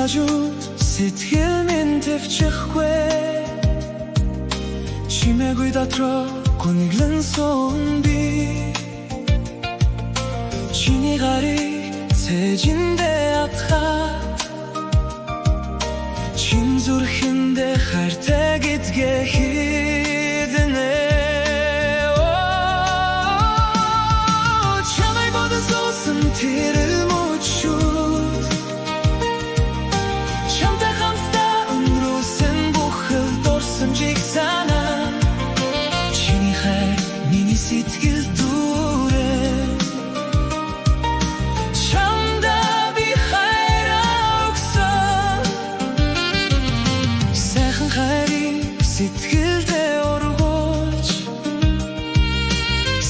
хажууд сэтгэл минь төвчихгүй чимээгүй дотроо гүнглэн сон би чиний гарыг цээжиндээ атгаад чин зүрхэндээ хайртай гэдгээ хидэнэ чамайг бодон суусан тэр мөчүүд чамтай хамтдаа өнгөрүүлсэн бүхэл дурсан жигсанаа чиний хайр миний сэтгэл дүүрээ сэтгэлдээ ургуулж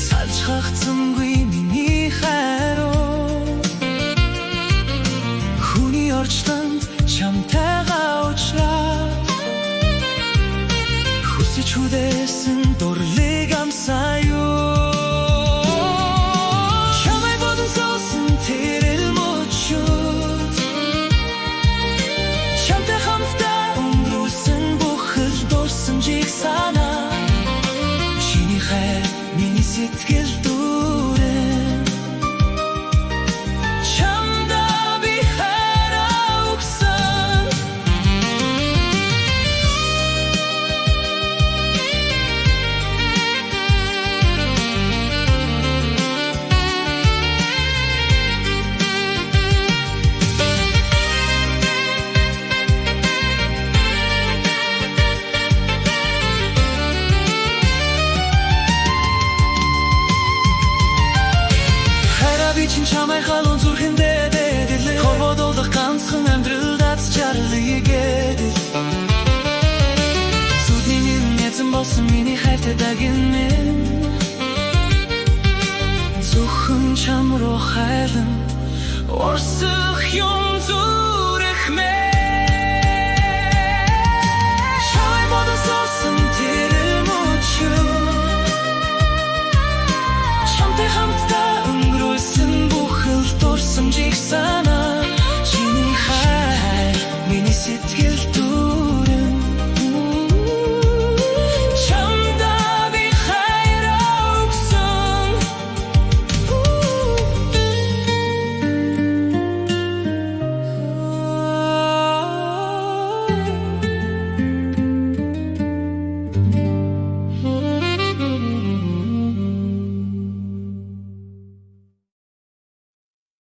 салж хагцсангүй миний хайруу хүний орчлонд чамтайгаа уулзаад хүсэж хүлээсэн дурлыг амсаа юу чамайг бодон суусан тэр мөчүүд чамтай хамтдаа өнгөрүүлсэн бүхэл дурсан жигсанаа чиний хайр миний сэтгэл дүүрээ чамдаа би хайраа өгсөн чин чамай халуун зүрхэндээ дээдлээ ховодолдох ганцхан амьдралдаац чарлыг эдэл зүдний нэзэн болсон миний хайртай дагин минь зөвхөн чам руу хайлан орсох юм